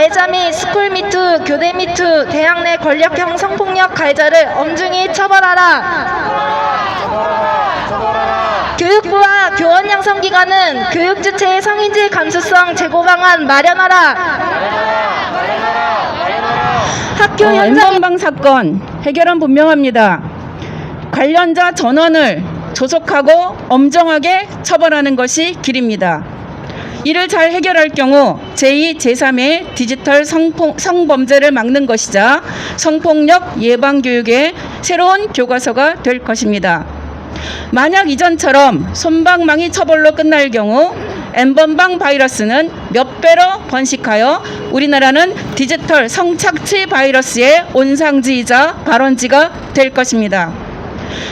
가해자 및 스쿨미투, 교대미투, 대학 내 권력형 성폭력 가해자를 엄중히 처벌하라. 교육부와 교원 양성기관은 교육 주체의 성인지 감수성 제고 방안 마련하라. 학교 현장 N번방 사건 해결은 분명합니다. 관련자 전원을 조속하고 엄정하게 처벌하는 것이 길입니다. 이를 잘 해결할 경우 제2, 제3의 디지털 성범죄를 막는 것이자 성폭력 예방교육의 새로운 교과서가 될 것입니다. 만약 이전처럼 솜방망이 처벌로 끝날 경우 N번방 바이러스는 몇 배로 번식하여 우리나라는 디지털 성착취 바이러스의 온상지이자 발원지가 될 것입니다.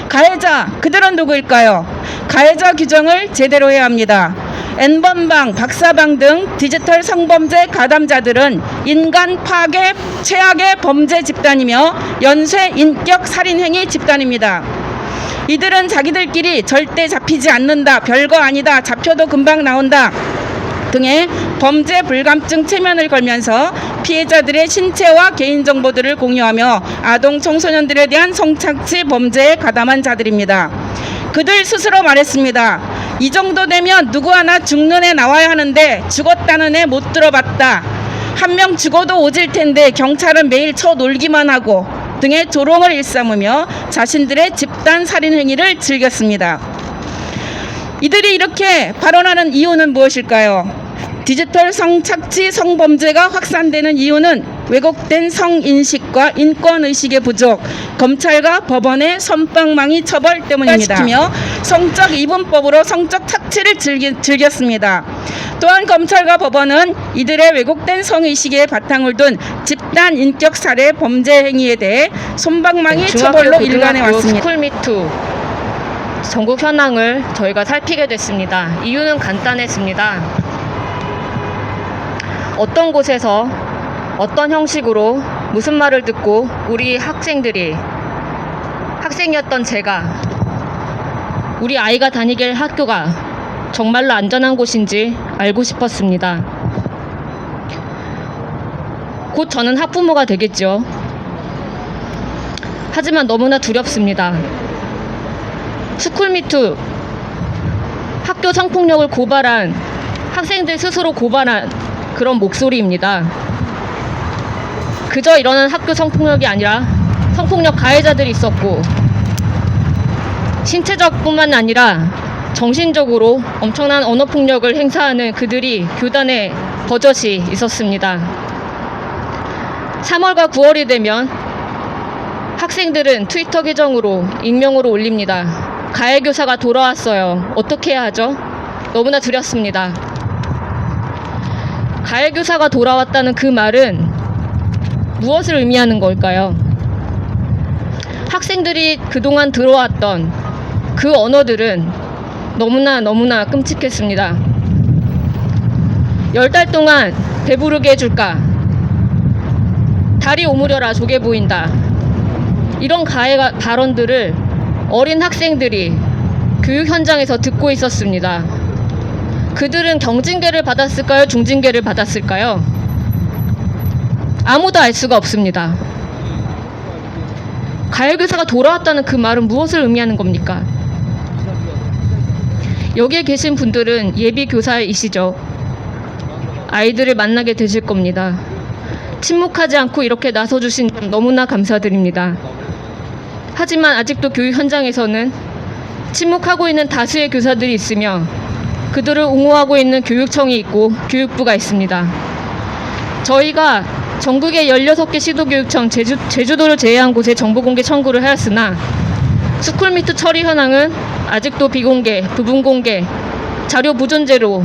가해자, 그들은 누구일까요? 가해자 규정을 제대로 해야 합니다. N번방, 박사방 등 디지털 성범죄 가담자들은 인간 파괴 최악의 범죄 집단이며 연쇄 인격 살인행위 집단입니다. 이들은 자기들끼리 절대 잡히지 않는다, 별거 아니다, 잡혀도 금방 나온다 등의 범죄 불감증 체면을 걸면서 피해자들의 신체와 개인정보들을 공유하며 아동 청소년들에 대한 성착취 범죄에 가담한 자들입니다. 그들 스스로 말했습니다. 이 정도 되면 누구 하나 죽는 애 나와야 하는데 죽었다는 애 못 들어봤다. 한 명 죽어도 오질 텐데 경찰은 매일 쳐 놀기만 하고 등의 조롱을 일삼으며 자신들의 집단 살인 행위를 즐겼습니다. 이들이 이렇게 발언하는 이유는 무엇일까요? 디지털 성착취 성범죄가 확산되는 이유는 왜곡된 성인식과 인권의식의 부족, 검찰과 법원의 솜방망이 처벌 때문입니다. 시키며 성적 이분법으로 성적 착취를 즐겼습니다. 또한 검찰과 법원은 이들의 왜곡된 성의식에 바탕을 둔 집단 인격 살해 범죄 행위에 대해 솜방망이 처벌로 일관해 왔습니다. 스쿨미투 전국 현황을 저희가 살피게 됐습니다. 이유는 간단했습니다. 어떤 곳에서 어떤 형식으로 무슨 말을 듣고 우리 학생이었던 제가 우리 아이가 다니게 할 학교가 정말로 안전한 곳인지 알고 싶었습니다. 곧 저는 학부모가 되겠죠. 하지만 너무나 두렵습니다. 스쿨미투, 학교 성폭력을 고발한 학생들 스스로 고발한 그런 목소리입니다. 그저 이러는 학교 성폭력이 아니라 성폭력 가해자들이 있었고 신체적뿐만 아니라 정신적으로 엄청난 언어폭력을 행사하는 그들이 교단에 버젓이 있었습니다. 3월과 9월이 되면 학생들은 트위터 계정으로 익명으로 올립니다. 가해 교사가 돌아왔어요. 어떻게 해야 하죠? 너무나 두렵습니다. 가해 교사가 돌아왔다는 그 말은 무엇을 의미하는 걸까요? 학생들이 그동안 들어왔던 그 언어들은 너무나 끔찍했습니다. 10달 동안 배부르게 해줄까? 다리 오므려라, 조개 보인다. 이런 가해 발언들을 어린 학생들이 교육 현장에서 듣고 있었습니다. 그들은 경징계를 받았을까요? 중징계를 받았을까요? 아무도 알 수가 없습니다. 가해 교사가 돌아왔다는 그 말은 무엇을 의미하는 겁니까? 여기에 계신 분들은 예비 교사이시죠. 아이들을 만나게 되실 겁니다. 침묵하지 않고 이렇게 나서주신 점 너무나 감사드립니다. 하지만 아직도 교육 현장에서는 침묵하고 있는 다수의 교사들이 있으며 그들을 옹호하고 있는 교육청이 있고 교육부가 있습니다. 저희가 전국의 16개 시도교육청 제주도를 제외한 곳에 정보공개 청구를 하였으나 스쿨미투 처리 현황은 아직도 비공개, 부분공개, 자료 보존제로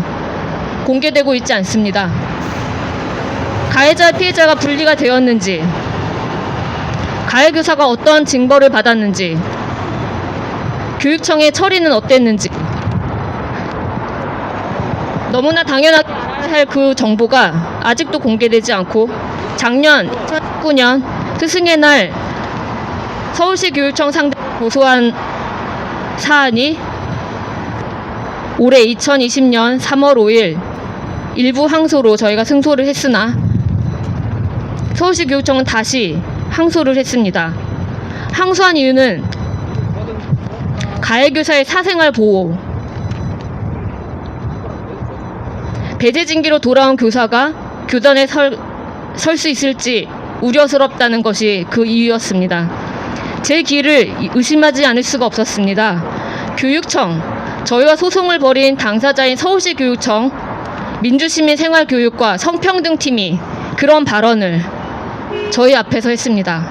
공개되고 있지 않습니다. 가해자, 피해자가 분리가 되었는지, 가해 교사가 어떤 징벌을 받았는지, 교육청의 처리는 어땠는지 너무나 당연하게 알아야 할 그 정보가 아직도 공개되지 않고 작년 2019년 스승의 날 서울시 교육청 상대로 고소한 사안이 올해 2020년 3월 5일 일부 항소로 저희가 승소를 했으나 서울시 교육청은 다시 항소를 했습니다. 항소한 이유는 가해교사의 사생활 보호, 배제 징계로 돌아온 교사가 교단에 설 수 있을지 우려스럽다는 것이 그 이유였습니다. 제 길을 의심하지 않을 수가 없었습니다. 교육청, 저희와 소송을 벌인 당사자인 서울시 교육청, 민주시민생활교육과 성평등팀이 그런 발언을 저희 앞에서 했습니다.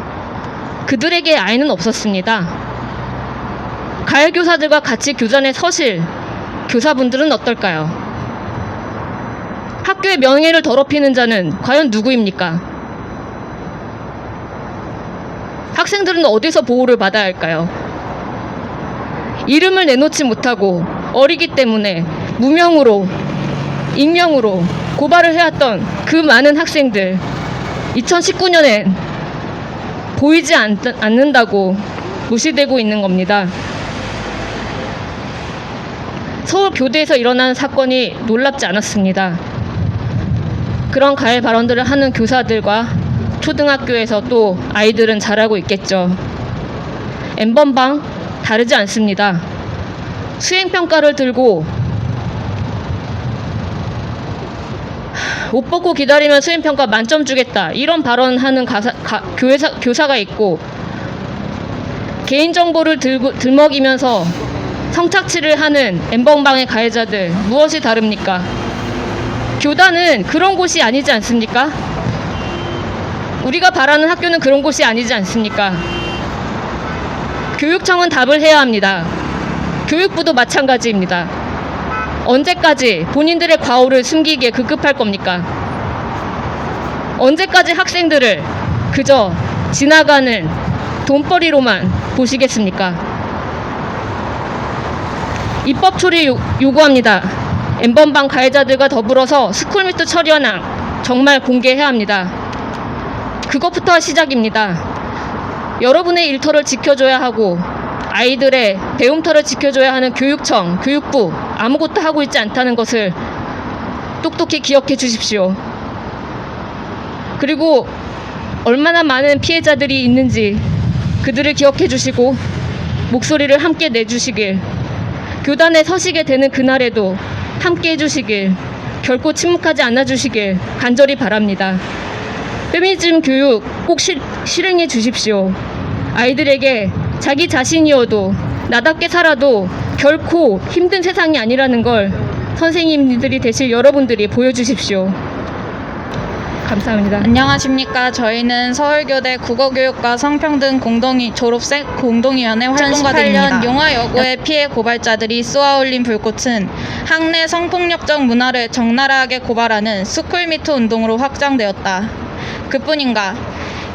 그들에게 아이는 없었습니다. 가해 교사들과 같이 교단에 서실 교사분들은 어떨까요? 학교의 명예를 더럽히는 자는 과연 누구입니까? 학생들은 어디서 보호를 받아야 할까요? 이름을 내놓지 못하고 어리기 때문에 무명으로, 익명으로 고발을 해왔던 그 많은 학생들, 2019년엔 보이지 않는다고 무시되고 있는 겁니다. 서울 교대에서 일어난 사건이 놀랍지 않았습니다. 그런 가해 발언들을 하는 교사들과 초등학교에서 또 아이들은 잘하고 있겠죠. N번방 다르지 않습니다. 수행평가를 들고 옷 벗고 기다리면 수행평가 만점 주겠다, 이런 발언하는 교사가 있고, 개인정보를 들먹이면서 성착취를 하는 N번방의 가해자들, 무엇이 다릅니까? 교단은 그런 곳이 아니지 않습니까? 우리가 바라는 학교는 그런 곳이 아니지 않습니까? 교육청은 답을 해야 합니다. 교육부도 마찬가지입니다. 언제까지 본인들의 과오를 숨기기에 급급할 겁니까? 언제까지 학생들을 그저 지나가는 돈벌이로만 보시겠습니까? 입법 처리 요구합니다. N번방 가해자들과 더불어서 스쿨미투 처리현황 정말 공개해야 합니다. 그것부터 시작입니다. 여러분의 일터를 지켜줘야 하고 아이들의 배움터를 지켜줘야 하는 교육청, 교육부 아무것도 하고 있지 않다는 것을 똑똑히 기억해 주십시오. 그리고 얼마나 많은 피해자들이 있는지 그들을 기억해 주시고 목소리를 함께 내주시길, 교단에 서시게 되는 그날에도 함께 해주시길, 결코 침묵하지 않아 주시길 간절히 바랍니다. 페미니즘 교육 꼭 실행해 주십시오. 아이들에게 자기 자신이어도 나답게 살아도 결코 힘든 세상이 아니라는 걸 선생님들이 되실 여러분들이 보여주십시오. 감사합니다. 안녕하십니까. 저희는 서울교대 국어교육과 성평등 졸업생 공동위원회 활동가들입니다. 2018년 용화 여고의 피해 고발자들이 쏘아올린 불꽃은 학내 성폭력적 문화를 적나라하게 고발하는 스쿨미투 운동으로 확장되었다. 그뿐인가?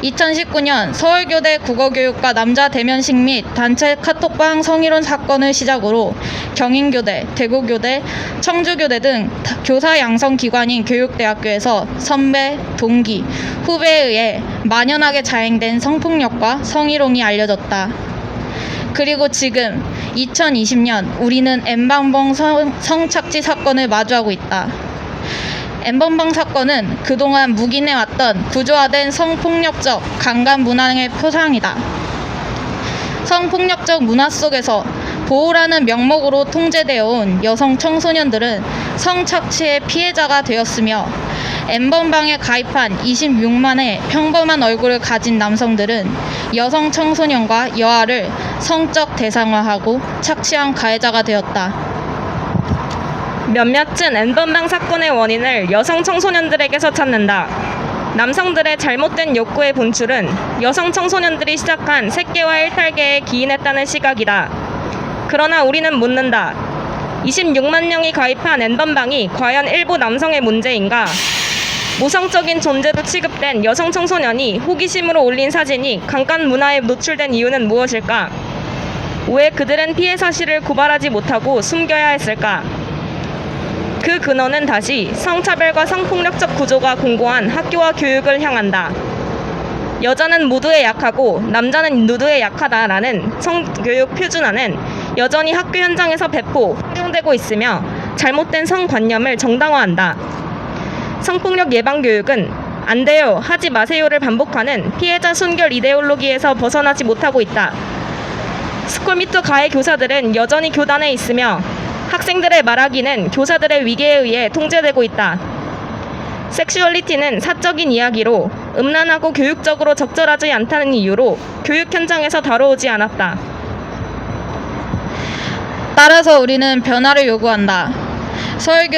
2019년 서울교대 국어교육과 남자 대면식 및 단체 카톡방 성희롱 사건을 시작으로 경인교대, 대구교대, 청주교대 등 교사 양성 기관인 교육대학교에서 선배, 동기, 후배에 의해 만연하게 자행된 성폭력과 성희롱이 알려졌다. 그리고 지금 2020년 우리는 N번방 성착취 사건을 마주하고 있다. N번방 사건은 그동안 묵인해왔던 구조화된 성폭력적 강간 문화의 표상이다. 성폭력적 문화 속에서 보호라는 명목으로 통제되어 온 여성 청소년들은 성착취의 피해자가 되었으며, N번방에 가입한 26만의 평범한 얼굴을 가진 남성들은 여성 청소년과 여아를 성적 대상화하고 착취한 가해자가 되었다. 몇몇은 N번방 사건의 원인을 여성 청소년들에게서 찾는다. 남성들의 잘못된 욕구의 분출은 여성 청소년들이 시작한 색계와 일탈계에 기인했다는 시각이다. 그러나 우리는 묻는다. 26만 명이 가입한 N번방이 과연 일부 남성의 문제인가? 모성적인 존재로 취급된 여성 청소년이 호기심으로 올린 사진이 강간 문화에 노출된 이유는 무엇일까? 왜 그들은 피해 사실을 고발하지 못하고 숨겨야 했을까? 그 근원은 다시 성차별과 성폭력적 구조가 공고한 학교와 교육을 향한다. 여자는 모두에 약하고 남자는 누구에 약하다라는 성교육 표준화는 여전히 학교 현장에서 활용되고 있으며 잘못된 성관념을 정당화한다. 성폭력 예방교육은 안 돼요, 하지 마세요를 반복하는 피해자 순결 이데올로기에서 벗어나지 못하고 있다. 스쿨미투 가해 교사들은 여전히 교단에 있으며 학생들의 말하기는 교사들의 위계에 의해 통제되고 있다. 섹슈얼리티는 사적인 이야기로 음란하고 교육적으로 적절하지 않다는 이유로 교육 현장에서 다뤄오지 않았다. 따라서 우리는 변화를 요구한다. 서울교